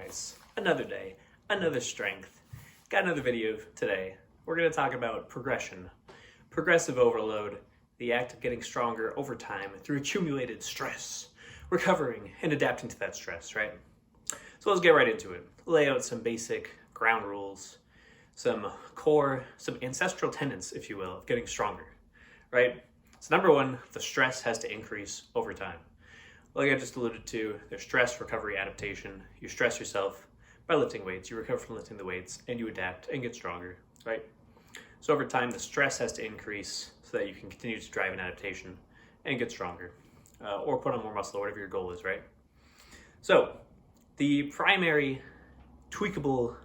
guys? Another day, another strength. Got another video today. We're going to talk about progression, progressive overload, the act of getting stronger over time through accumulated stress, recovering and adapting to that stress, right? So let's get right into it. Lay out some basic ground rules, some core, some ancestral tenets, if you will, of getting stronger, right? So number one, the stress has to increase over time. Like I just alluded to, there's stress, recovery, adaptation. You stress yourself by lifting weights, you recover from lifting the weights, and you adapt and get stronger, right? So over time, the stress has to increase so that you can continue to drive an adaptation and get stronger, or put on more muscle, or whatever your goal is, right? So the primary tweakable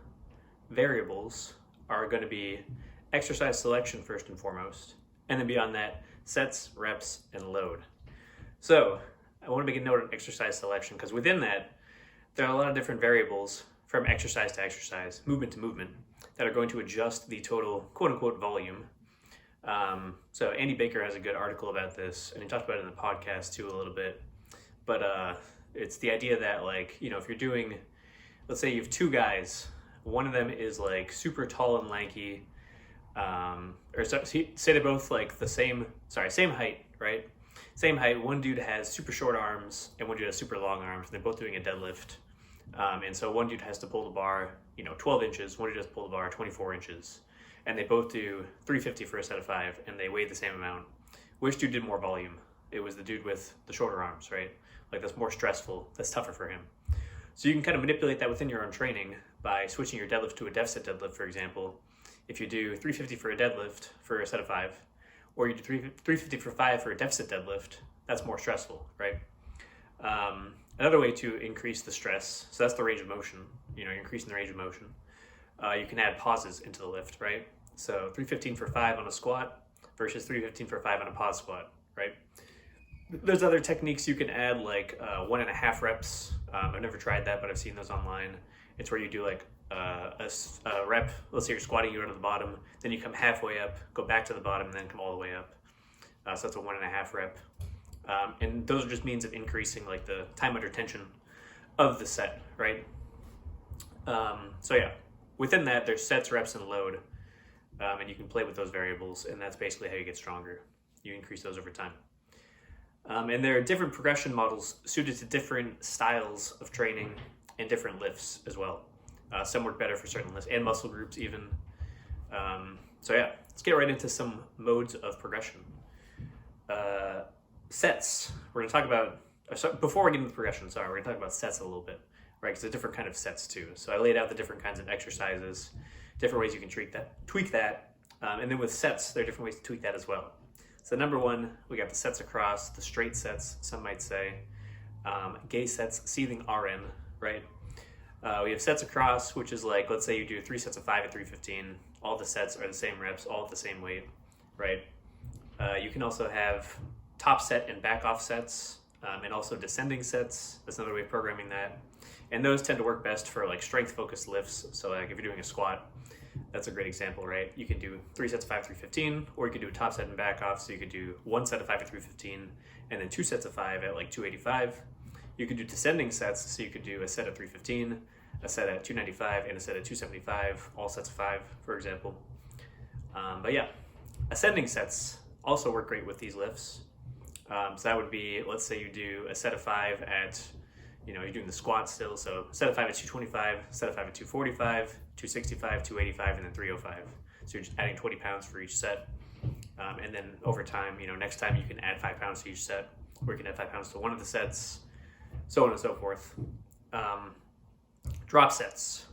variables are going to be exercise selection first and foremost, and then beyond that, sets, reps, and load. So I want to make a note on exercise selection because within that, there are a lot of different variables from exercise to exercise, movement to movement, that are going to adjust the total quote-unquote volume. So Andy Baker has a good article about this, and he talked about it in the podcast too a little bit. But it's the idea that, like, you know, if you're doing, let's say you have two guys, one of them is like super tall and lanky, say they're both like same height, right? Same height, one dude has super short arms and one dude has super long arms, and they're both doing a deadlift. And so one dude has to pull the bar, 12 inches, one dude has to pull the bar 24 inches. And they both do 350 for a set of 5, and they weigh the same amount. Which dude did more volume? It was the dude with the shorter arms, right? Like, that's more stressful, that's tougher for him. So you can kind of manipulate that within your own training by switching your deadlift to a deficit deadlift, for example. If you do 350 for a deadlift for a set of 5, or you do 350 for 5 for a deficit deadlift, that's more stressful, right? Another way to increase the stress, so that's the range of motion, you're increasing the range of motion. You can add pauses into the lift, right? So 315 for 5 on a squat versus 315 for 5 on a pause squat, right? There's other techniques you can add, like 1.5 reps. I've never tried that, but I've seen those online. It's where you do like a rep. Let's say you're squatting, you go to the bottom, then you come halfway up, go back to the bottom, and then come all the way up. So that's a 1.5 rep. And those are just means of increasing like the time under tension of the set, right? So yeah, within that, there's sets, reps, and load. And you can play with those variables, and that's basically how you get stronger. You increase those over time. And there are different progression models suited to different styles of training and different lifts as well. Some work better for certain lifts and muscle groups even. So yeah, let's get right into some modes of progression. Sets. We're going to talk about, before we get into the progression, we're going to talk about sets a little bit, right? Because there's different kind of sets too. So I laid out the different kinds of exercises, different ways you can tweak that. And then with sets, there are different ways to tweak that as well. So number one, we got the sets across, the straight sets, some might say, gay sets, seething RN, right? We have sets across, which is like, let's say you do 3 sets of 5 at 315. All the sets are the same reps, all at the same weight, right? You can also have top set and back off sets, and also descending sets. That's another way of programming that. And those tend to work best for like strength focused lifts. So like if you're doing a squat, that's a great example, right? You can do 3 sets of 5 at 315, or you could do a top set and back off. So you could do 1 set of 5 at 315, and then 2 sets of 5 at like 285. You could do descending sets, so you could do a set at 315, a set at 295, and a set at 275, all sets of 5, for example. But yeah, ascending sets also work great with these lifts. So that would be, let's say you do a set of 5 at, you're doing the squat still, so set of 5 at 225, set of 5 at 245, 265, 285, and then 305. So you're just adding 20 pounds for each set. And then over time, next time you can add 5 pounds to each set, or you can add 5 pounds to one of the sets, so on and so forth. Drop sets.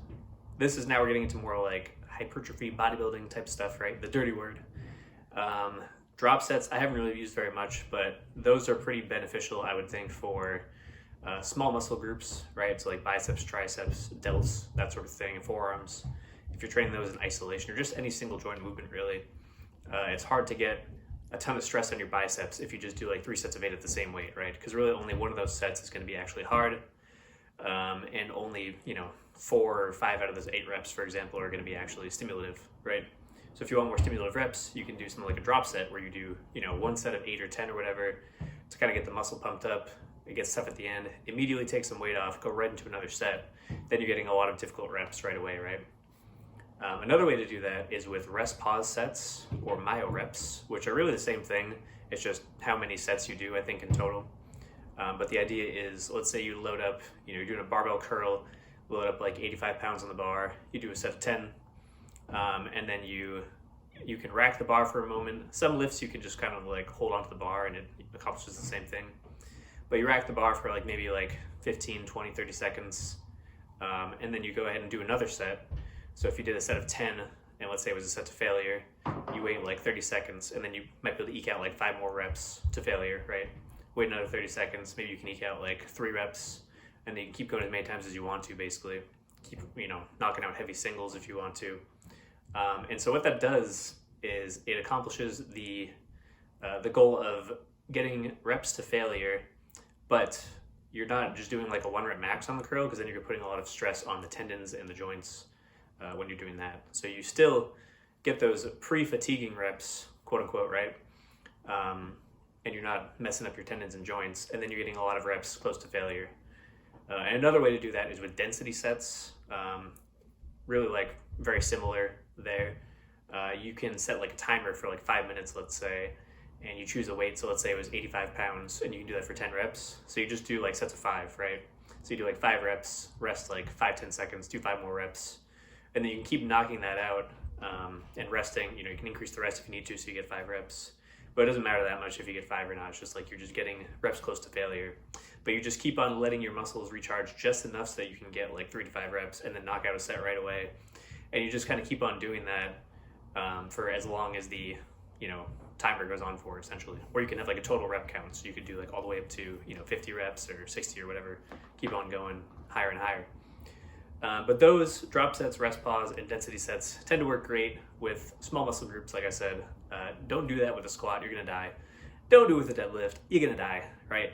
This is now we're getting into more like hypertrophy, bodybuilding type stuff, right? The dirty word. Drop sets, I haven't really used very much, but those are pretty beneficial, I would think, for small muscle groups, right? So like biceps, triceps, delts, that sort of thing, and forearms. If you're training those in isolation, or just any single joint movement, really, it's hard to get a ton of stress on your biceps if you just do like 3 sets of 8 at the same weight, right? Because really only one of those sets is going to be actually hard, and only 4 or 5 out of those 8 reps, for example, are going to be actually stimulative, right? So if you want more stimulative reps, you can do something like a drop set where you do 1 set of 8 or 10 or whatever to kind of get the muscle pumped up, it gets tough at the end, immediately take some weight off, go right into another set. Then you're getting a lot of difficult reps right away, right? Another way to do that is with rest pause sets or myo reps, which are really the same thing. It's just how many sets you do, I think, in total. But the idea is, let's say you load up, you're doing a barbell curl, load up like 85 pounds on the bar, you do a set of 10, and then you can rack the bar for a moment. Some lifts you can just kind of like hold onto the bar and it accomplishes the same thing. But you rack the bar for like maybe like 15, 20, 30 seconds, and then you go ahead and do another set. So if you did a set of 10, and let's say it was a set to failure, you wait like 30 seconds, and then you might be able to eke out like 5 more reps to failure, right? Wait another 30 seconds, maybe you can eke out like 3 reps, and then you can keep going as many times as you want to, basically. Keep, knocking out heavy singles if you want to. And so what that does is it accomplishes the goal of getting reps to failure, but you're not just doing like a 1 rep max on the curl, because then you're putting a lot of stress on the tendons and the joints when you're doing that. So you still get those pre-fatiguing reps, quote unquote, right? And you're not messing up your tendons and joints, and then you're getting a lot of reps close to failure. And another way to do that is with density sets. Really like very similar there. You can set like a timer for like 5 minutes, let's say, and you choose a weight. So let's say it was 85 pounds, and you can do that for 10 reps. So you just do like sets of 5, right? So you do like 5 reps, rest like 5-10 seconds, do 5 more reps, and then you can keep knocking that out and resting. You can increase the rest if you need to, so you get 5 reps. But it doesn't matter that much if you get 5 or not. It's just like you're just getting reps close to failure. But you just keep on letting your muscles recharge just enough so that you can get like 3 to 5 reps and then knock out a set right away. And you just kind of keep on doing that for as long as the timer goes on for, essentially. Or you can have like a total rep count. So you could do like all the way up to 50 reps or 60 or whatever. Keep on going higher and higher. But those drop sets, rest pause, and density sets tend to work great with small muscle groups, like I said. Don't do that with a squat, you're gonna die. Don't do it with a deadlift, you're gonna die, right?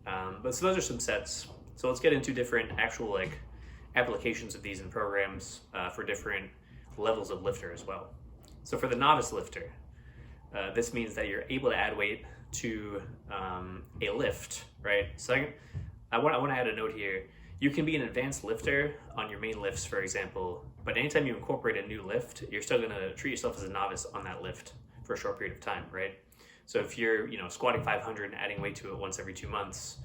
But so those are some sets. So let's get into different actual like applications of these in programs for different levels of lifter as well. So for the novice lifter, this means that you're able to add weight to a lift, right? So I want to add a note here. You can be an advanced lifter on your main lifts, for example, but anytime you incorporate a new lift, you're still going to treat yourself as a novice on that lift for a short period of time, right? So if you're, squatting 500 and adding weight to it once every 2 months,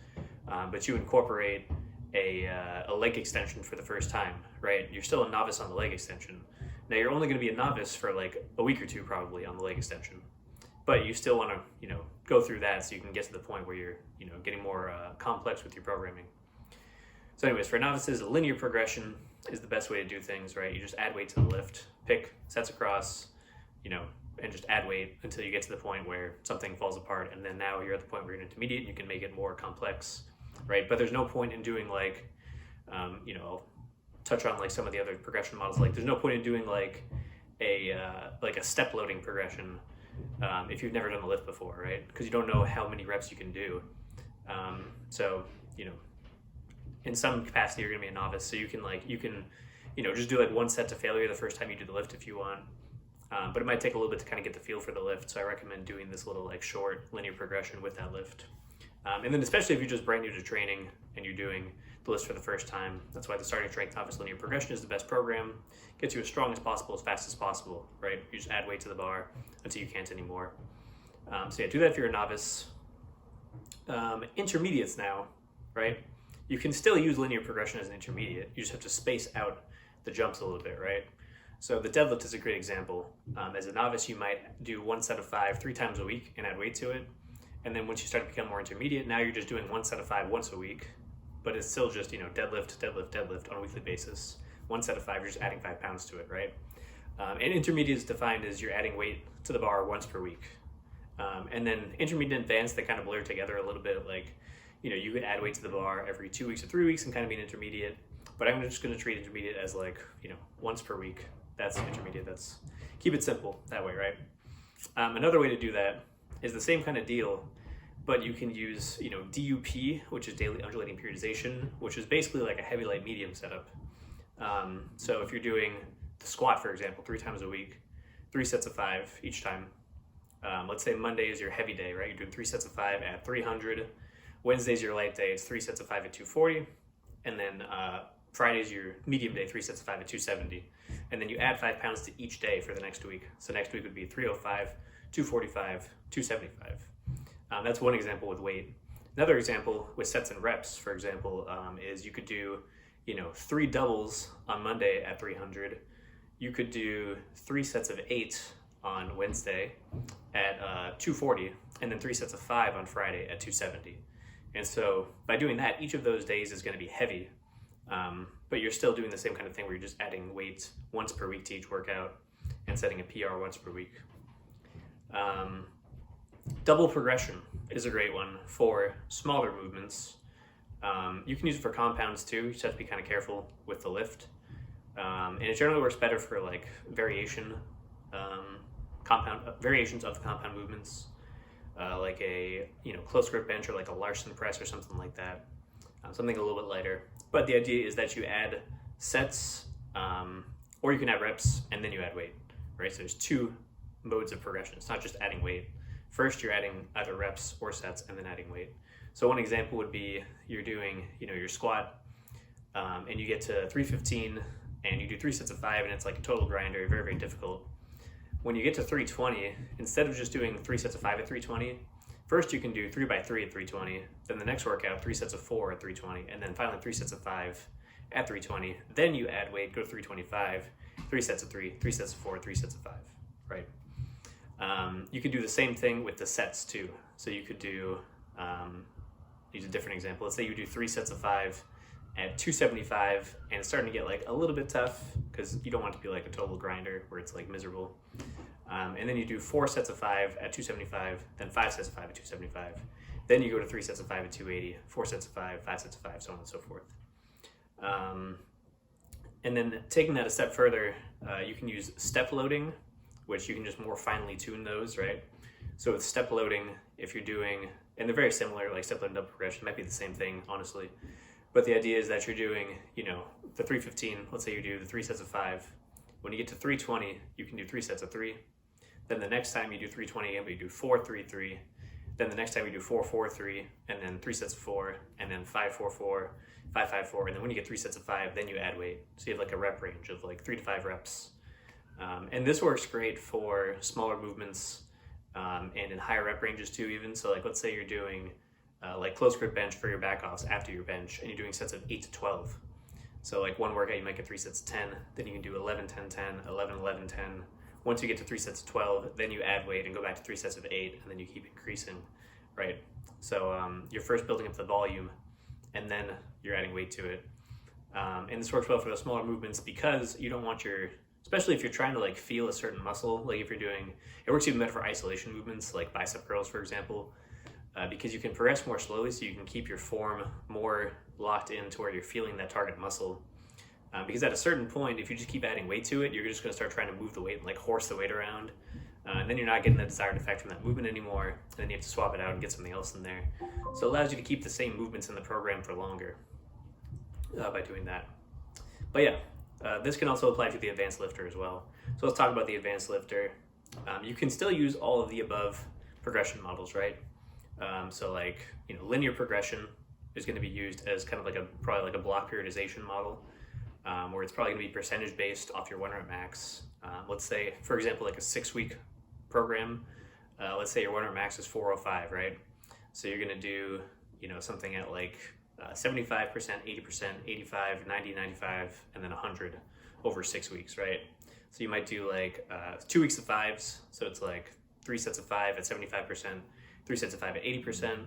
but you incorporate a leg extension for the first time, right? You're still a novice on the leg extension. Now you're only going to be a novice for like a week or 2 probably on the leg extension, but you still want to, go through that so you can get to the point where you're, getting more complex with your programming. So anyways, for novices, a linear progression is the best way to do things, right? You just add weight to the lift, pick sets across, and just add weight until you get to the point where something falls apart, and then now you're at the point where you're intermediate and you can make it more complex, right? But there's no point in doing like, I'll touch on like some of the other progression models. Like there's no point in doing like a step loading progression if you've never done the lift before, right? Because you don't know how many reps you can do. In some capacity you're gonna be a novice, so you can just do like 1 set to failure the first time you do the lift if you want. But it might take a little bit to kind of get the feel for the lift, so I recommend doing this little like short linear progression with that lift. And then especially if you're just brand new to training and you're doing the list for the first time, that's why the starting strength novice linear progression is the best program. Gets you as strong as possible, as fast as possible, right? You just add weight to the bar until you can't anymore. So yeah, do that if you're a novice. Intermediates now, right? You can still use linear progression as an intermediate. You just have to space out the jumps a little bit, right? So the deadlift is a great example. As a novice, you might do 1 set of 5 3 times a week and add weight to it. And then once you start to become more intermediate, now you're just doing 1 set of 5 once a week, but it's still just, deadlift, deadlift, deadlift on a weekly basis. 1 set of 5, you're just adding 5 pounds to it, right? And intermediate is defined as you're adding weight to the bar once per week. And then intermediate and advanced, they kind of blur together a little bit. Like, you could add weight to the bar every 2 weeks or 3 weeks and kind of be an intermediate, but I'm just going to treat intermediate as like, once per week. That's intermediate. Keep it simple that way, right? Another way to do that is the same kind of deal, but you can use, DUP, which is daily undulating periodization, which is basically like a heavy, light, medium setup. So if you're doing the squat, for example, 3 times a week, 3 sets of 5 each time. Let's say Monday is your heavy day, right? You're doing 3 sets of 5 at 300. Wednesday's your light day, it's 3 sets of 5 at 240. And then Friday's your medium day, 3 sets of 5 at 270. And then you add 5 pounds to each day for the next week. So next week would be 305, 245, 275. That's one example with weight. Another example with sets and reps, for example, is you could do, 3 doubles on Monday at 300. You could do 3 sets of 8 on Wednesday at 240, and then 3 sets of 5 on Friday at 270. And so by doing that, each of those days is going to be heavy, but you're still doing the same kind of thing where you're just adding weight once per week to each workout and setting a PR once per week. Double progression is a great one for smaller movements. You can use it for compounds too. You just have to be kind of careful with the lift. And it generally works better for like variations of the compound movements, like a close grip bench or like a Larson press or something like that. Something a little bit lighter. But the idea is that you add sets, or you can add reps and then you add weight, right? So there's 2 modes of progression. It's not just adding weight. First, you're adding either reps or sets and then adding weight. So one example would be you're doing, your squat, and you get to 315 and you do 3 sets of 5 and it's like a total grinder, very, very difficult. When you get to 320, instead of just doing 3 sets of 5 at 320, first you can do 3 by 3 at 320, then the next workout, 3 sets of 4 at 320, and then finally 3 sets of 5 at 320. Then you add weight, go to 325, 3 sets of 3, 3 sets of 4, 3 sets of 5, right? You could do the same thing with the sets too. So you could do, use a different example. Let's say you do 3 sets of 5 at 275, and it's starting to get like a little bit tough because you don't want it to be like a total grinder where it's like miserable. And then you do 4 sets of 5 at 275, then 5 sets of 5 at 275. Then you go to 3 sets of 5 at 280, 4 sets of 5, 5 sets of 5, so on and so forth. And then taking that a step further, you can use step loading, which you can just more finely tune those, right? So with step loading, if you're doing, and they're very similar, like step load and double progression, might be the same thing, honestly. But the idea is that you're doing, the 315, let's say you do the 3 sets of 5. When you get to 320, you can do 3 sets of 3. Then the next time you do 320 again, but you do 4, 3, 3. Then the next time you do 4, 4, 3, and then 3 sets of 4, and then 5, 4, 4, 5, 5, 4. And then when you get 3 sets of 5, then you add weight. So you have like a rep range of like 3 to 5 reps. And this works great for smaller movements and in higher rep ranges too even. So like let's say you're doing like close grip bench for your back offs after your bench, and you're doing sets of 8 to 12. So like one workout you might get 3 sets of 10, then you can do 11, 10, 10, 11, 11, 10. Once you get to 3 sets of 12, then you add weight and go back to 3 sets of 8, and then you keep increasing, right? So you're first building up the volume, and then you're adding weight to it. And this works well for the smaller movements because you don't want especially if you're trying to like feel a certain muscle, like if you're doing, it works even better for isolation movements, like bicep curls, for example, because you can progress more slowly, so you can keep your form more locked in to where you're feeling that target muscle. Because at a certain point, if you just keep adding weight to it, you're just going to start trying to move the weight and like horse the weight around. And then you're not getting the desired effect from that movement anymore. And then you have to swap it out and get something else in there. So it allows you to keep the same movements in the program for longer by doing that. But yeah, this can also apply to the advanced lifter as well. So let's talk about the advanced lifter. You can still use all of the above progression models, right? So like, linear progression is going to be used as kind of like probably like a block periodization model. Where it's probably going to be percentage based off your 1 rep max. Let's say, for example, like a 6-week program. Let's say your 1 rep max is 405, right? So you're going to do, something at like 75%, 80%, 85, 90, 95, and then 100 over 6 weeks, right? So you might do like 2 weeks of 5s. So it's like 3 sets of 5 at 75%, 3 sets of 5 at 80%.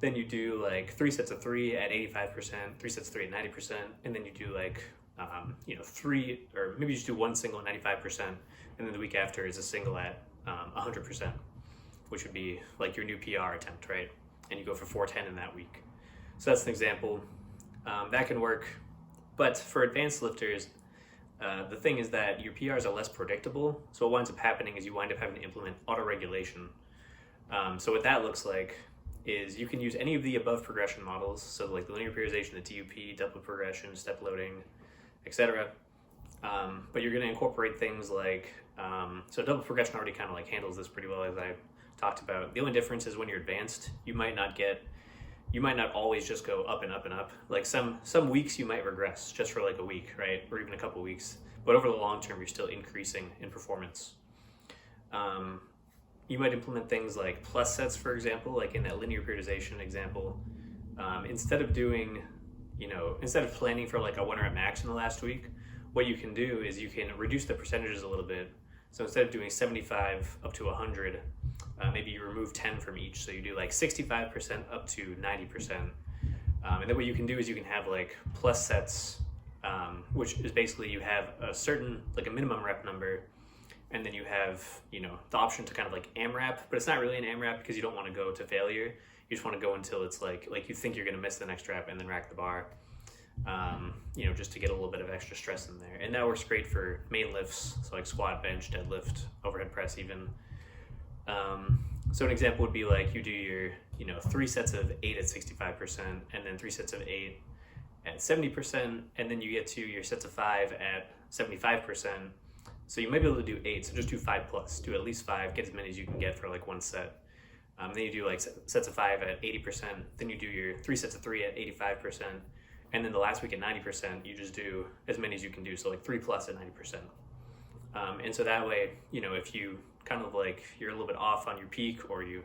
Then you do like 3 sets of 3 at 85%, 3 sets of 3 at 90%, and then you do like 3, or maybe you just do one single at 95%, and then the week after is a single at 100%, which would be like your new PR attempt, right? And you go for 410 in that week. So that's an example. That can work, but for advanced lifters, the thing is that your PRs are less predictable. So what winds up happening is you wind up having to implement auto-regulation. So what that looks like is you can use any of the above progression models, so like the linear periodization, the DUP, double progression, step loading, etc. But you're going to incorporate things like, so double progression already kind of like handles this pretty well, as I talked about. The only difference is when you're advanced, you might not get you might not always just go up and up and up. Like some weeks you might regress just for like a week, right? Or even a couple weeks. But over the long term, you're still increasing in performance. You might implement things like plus sets, for example, like in that linear periodization example. Instead of planning for like a 1 rep max in the last week, what you can do is you can reduce the percentages a little bit. So instead of doing 75 up to 100, maybe you remove 10 from each. So you do like 65% up to 90%. And then what you can do is you can have like plus sets, which is basically you have a certain, like a minimum rep number, and then you have, the option to kind of like AMRAP, but it's not really an AMRAP because you don't want to go to failure. You just want to go until it's like you think you're going to miss the next rep and then rack the bar, just to get a little bit of extra stress in there. And that works great for main lifts, so like squat, bench, deadlift, overhead press even. So an example would be like you do your, 3 sets of 8 at 65%, and then 3 sets of 8 at 70%, and then you get to your sets of 5 at 75%. So you might be able to do 8, so just do 5 plus. Do at least 5, get as many as you can get for like one set. Then you do like sets of 5 at 80%, then you do your 3 sets of 3 at 85%, and then the last week at 90%, you just do as many as you can do, so like 3 plus at 90%. And so that way, if you kind of like, you're a little bit off on your peak, or you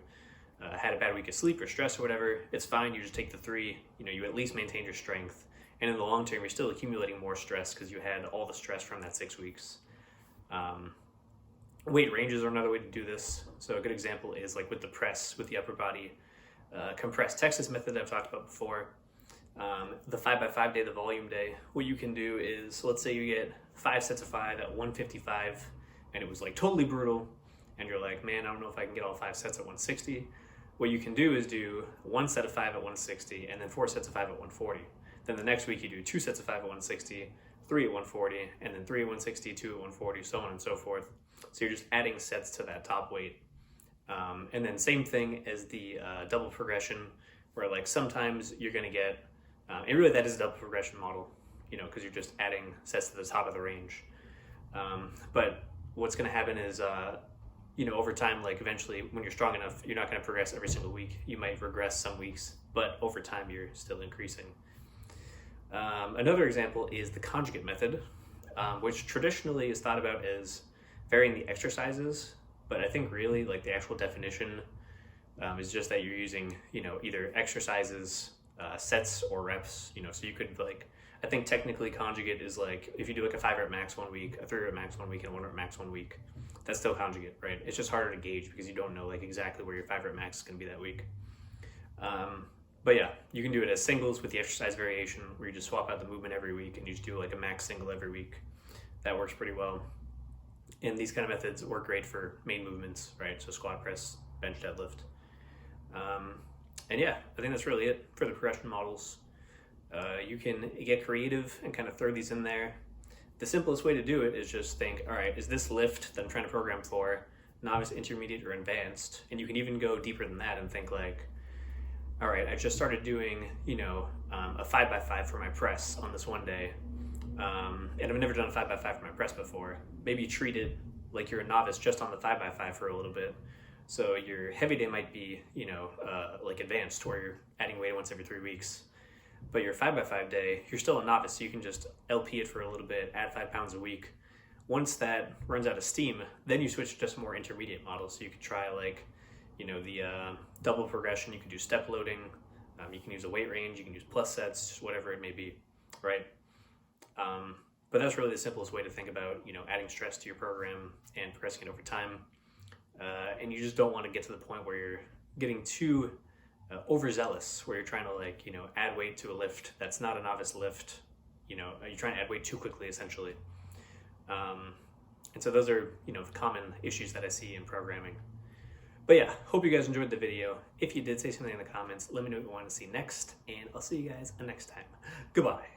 had a bad week of sleep or stress or whatever, it's fine, you just take the 3, you at least maintain your strength. And in the long term, you're still accumulating more stress because you had all the stress from that 6 weeks. Weight ranges are another way to do this. So a good example is like with the press, with the upper body compressed Texas method that I've talked about before. The 5x5 day, the volume day, what you can do is, let's say you get 5 sets of 5 at 155, and it was like totally brutal, and you're like, man, I don't know if I can get all 5 sets at 160. What you can do is do 1 set of 5 at 160, and then 4 sets of 5 at 140. Then the next week you do 2 sets of 5 at 160, 3 at 140, and then 3 at 160, 2 at 140, so on and so forth. So you're just adding sets to that top weight. And then same thing as the double progression, where like sometimes you're going to get, and really that is a double progression model, because you're just adding sets to the top of the range. But what's going to happen is, over time, like eventually when you're strong enough, you're not going to progress every single week. You might regress some weeks, but over time you're still increasing. Another example is the conjugate method, which traditionally is thought about as varying the exercises, but I think really like the actual definition is just that you're using, either exercises, sets or reps, so you could like, I think technically conjugate is like, if you do like a 5 rep max 1 week, a 3 rep max 1 week, and a 1 rep max 1 week, that's still conjugate, right? It's just harder to gauge because you don't know like exactly where your 5 rep max is going to be that week. But yeah, you can do it as singles with the exercise variation, where you just swap out the movement every week and you just do like a max single every week. That works pretty well. And these kind of methods work great for main movements, right? So squat, press, bench, deadlift. And yeah, I think that's really it for the progression models. You can get creative and kind of throw these in there. The simplest way to do it is just think, all right, is this lift that I'm trying to program for novice, intermediate, or advanced? And you can even go deeper than that and think like, all right, I just started doing, a 5x5 for my press on this one day. And I've never done a 5x5 for my press before. Maybe you treat it like you're a novice just on the 5x5 for a little bit. So your heavy day might be, like advanced, where you're adding weight once every 3 weeks. But your 5x5 day, you're still a novice, so you can just LP it for a little bit, add 5 pounds a week. Once that runs out of steam, then you switch to just more intermediate models. So you could try like, the double progression, you can do step loading, you can use a weight range, you can use plus sets, just whatever it may be, right? But that's really the simplest way to think about, adding stress to your program and progressing it over time. And you just don't want to get to the point where you're getting too overzealous, where you're trying to like, add weight to a lift that's not a novice lift. You're trying to add weight too quickly, essentially. And so those are, the common issues that I see in programming. But yeah, hope you guys enjoyed the video. If you did, say something in the comments. Let me know what you want to see next, and I'll see you guys next time. Goodbye.